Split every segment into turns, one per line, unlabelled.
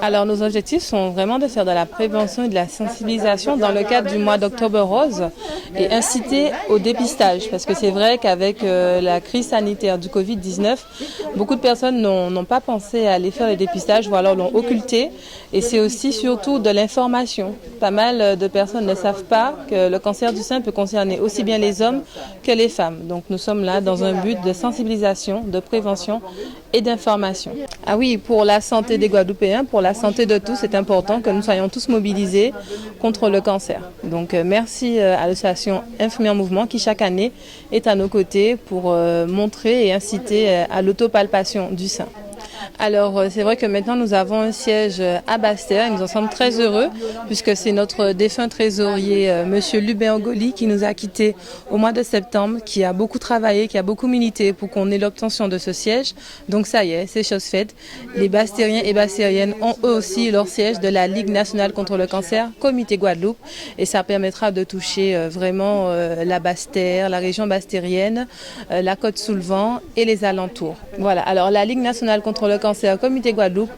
Alors nos objectifs sont vraiment de faire de la prévention et de la sensibilisation dans le cadre du mois d'Octobre Rose et inciter au dépistage parce que c'est vrai qu'avec la crise sanitaire du Covid-19, beaucoup de personnes n'ont pas pensé à aller faire les dépistages ou alors l'ont occulté et c'est aussi surtout de l'information. Pas mal de personnes ne savent pas que le cancer du sein peut concerner aussi bien les hommes que les femmes. Donc nous sommes là dans un but de sensibilisation, de prévention et d'information. Ah oui, pour la santé des Guadeloupéens, pour la santé de tous, c'est important que nous soyons tous mobilisés contre le cancer. Donc merci à l'association Infirmiers en Mouvement qui chaque année est à nos côtés pour montrer et inciter à l'autopalpation du sein. Alors c'est vrai que maintenant nous avons un siège à Basse-Terre et nous en sommes très heureux puisque c'est notre défunt trésorier monsieur Lubin Ogoli qui nous a quittés au mois de septembre, qui a beaucoup travaillé, qui a beaucoup milité pour qu'on ait l'obtention de ce siège. Donc ça y est, c'est chose faite. Les Basse-Terriens et Basse-Terriennes ont eux aussi leur siège de la Ligue nationale contre le cancer, Comité Guadeloupe, et ça permettra de toucher vraiment la Basse-Terre, la région basse-terrienne, la Côte-sous-le-Vent et les alentours. Voilà, alors la Ligue nationale contre le cancer, Comité Guadeloupe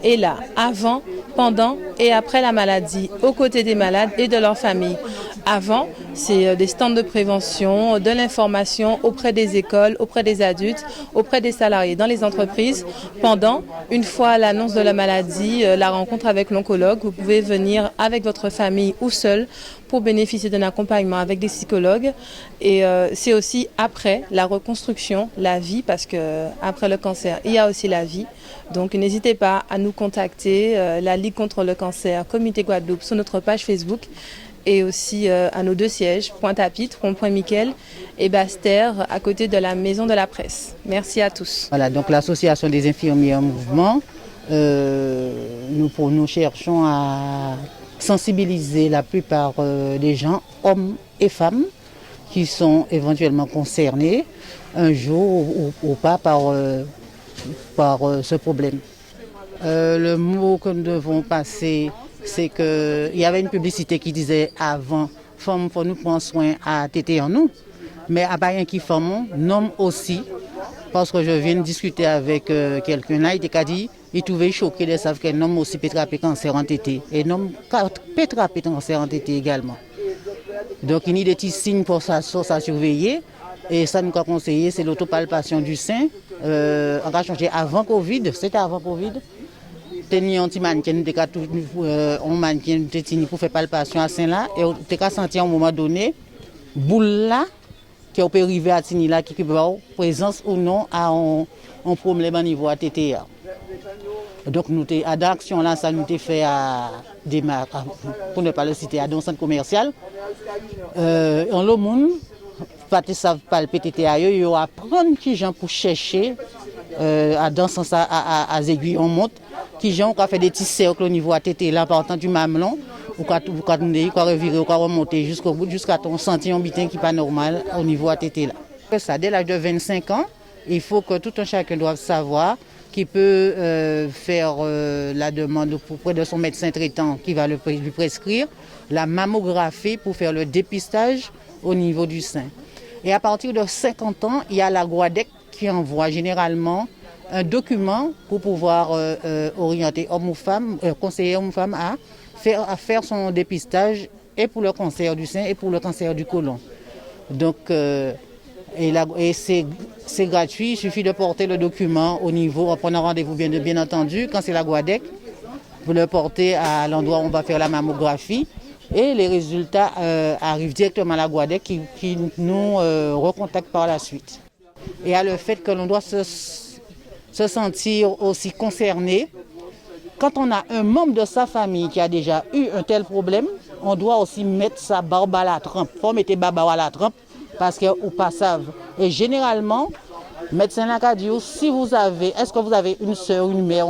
est là avant, pendant et après la maladie, aux côtés des malades et de leurs familles. Avant, c'est des stands de prévention, de l'information auprès des écoles, auprès des adultes, auprès des salariés, dans les entreprises. Pendant, une fois l'annonce de la maladie, la rencontre avec l'oncologue, vous pouvez venir avec votre famille ou seul pour bénéficier d'un accompagnement avec des psychologues. Et c'est aussi après la reconstruction, la vie, parce que après le cancer, il y a aussi la vie. Donc n'hésitez pas à nous contacter, la Ligue contre le cancer, Comité Guadeloupe, sur notre page Facebook et aussi à nos deux sièges, Pointe-à-Pitre, Rond-Point-Miquel et Basse-Terre, à côté de la Maison de la Presse. Merci à tous.
Voilà, donc l'association des infirmiers en mouvement, nous cherchons à sensibiliser la plupart des gens, hommes et femmes, qui sont éventuellement concernés un jour ou pas par ce problème. Le mot que nous devons passer, c'est qu'il y avait une publicité qui disait avant, femme, faut nous prendre soin à téter en nous, mais à pas rien qui femme, nomme aussi, parce que je viens de discuter avec quelqu'un là, il a dit, il trouvait choqué de savoir qu'un homme aussi peut attraper cancer en tété, et un homme peut attraper cancer en tété également. Donc il y a des petits signes pour ça surveiller, et ça nous a conseillé, c'est l'autopalpation du sein. On va changer avant Covid, c'était avant Covid. Tenir un petit mannequin, on mannequin pour faire palpation à sein là, et on a senti à un moment donné, boule là, qui peut arriver à tenir là, qui peut avoir présence ou non à un problème au niveau ATTA. Donc nous à d'action là, ça nous a fait à pour ne pas le citer, à un centre commercial. En le monde, pas de savent palper TTA, ils vont apprendre qui gens pour chercher dans ce sens à aiguilles on monte, qui gens qui fait des petits cercles au niveau ATT là partant du mamelon ou quand revirer ou remonter jusqu'au bout jusqu'à ton senti un bitin qui pas normal au niveau ATT là. Ça dès l'âge de 25 ans, il faut que tout un chacun doive savoir qu'il peut faire la demande auprès de son médecin traitant qui va lui prescrire la mammographie pour faire le dépistage au niveau du sein. Et à partir de 50 ans, il y a la GUADEC qui envoie généralement un document pour pouvoir orienter homme ou femme, conseiller homme ou femme à faire son dépistage et pour le cancer du sein et pour le cancer du côlon. Donc, et c'est gratuit, il suffit de porter le document au niveau, en prenant rendez-vous bien entendu, quand c'est la GUADEC, vous le portez à l'endroit où on va faire la mammographie. Et les résultats arrivent directement à la GUADEC qui nous recontacte par la suite. Et à le fait que l'on doit se sentir aussi concerné. Quand on a un membre de sa famille qui a déjà eu un tel problème, on doit aussi mettre sa barbe à la trempe. Il faut mettre barbe à la trempe parce qu'au passage. Et généralement, le médecin l'a dit, est-ce que vous avez une soeur, une mère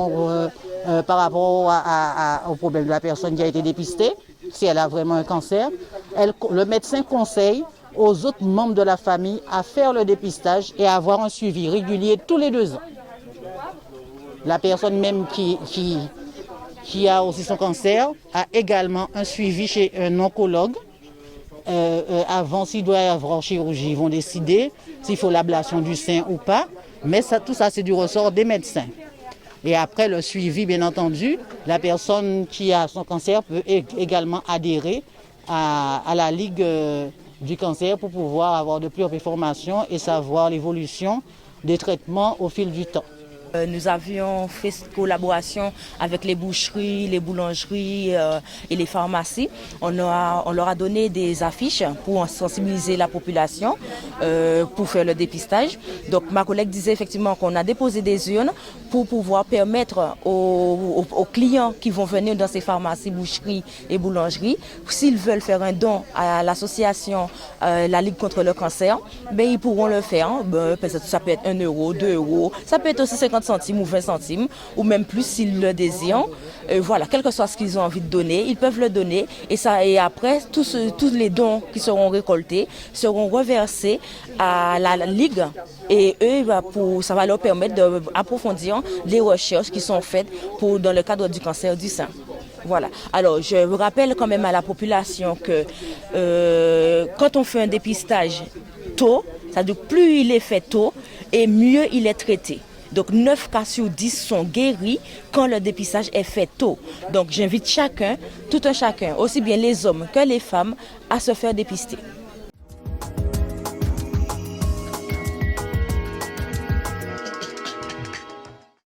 par rapport au problème de la personne qui a été dépistée? Si elle a vraiment un cancer, le médecin conseille aux autres membres de la famille à faire le dépistage et à avoir un suivi régulier tous les 2 ans. La personne même qui a aussi son cancer a également un suivi chez un oncologue. Avant, s'il doit y avoir chirurgie, ils vont décider s'il faut l'ablation du sein ou pas. Mais tout ça, c'est du ressort des médecins. Et après le suivi, bien entendu, la personne qui a son cancer peut également adhérer à la Ligue du cancer pour pouvoir avoir de plus d'informations et savoir l'évolution des traitements au fil du temps.
Nous avions fait collaboration avec les boucheries, les boulangeries et les pharmacies. On leur a donné des affiches pour sensibiliser la population, pour faire le dépistage. Donc ma collègue disait effectivement qu'on a déposé des urnes pour pouvoir permettre aux clients qui vont venir dans ces pharmacies, boucheries et boulangeries, s'ils veulent faire un don à l'association la Ligue contre le cancer, ben, ils pourront le faire. Ça peut être 1 euro, 2 euros, ça peut être aussi 50 centimes ou 20 centimes, ou même plus s'ils le désirent. Voilà, quel que soit ce qu'ils ont envie de donner, ils peuvent le donner. Et après, tous les dons qui seront récoltés seront reversés à la Ligue. Et eux, ça va leur permettre d'approfondir les recherches qui sont faites dans le cadre du cancer du sein. Voilà. Alors, je rappelle quand même à la population que quand on fait un dépistage tôt, c'est-à-dire plus il est fait tôt et mieux il est traité. Donc 9 cas sur 10 sont guéris quand le dépistage est fait tôt. Donc j'invite chacun, tout un chacun, aussi bien les hommes que les femmes, à se faire dépister.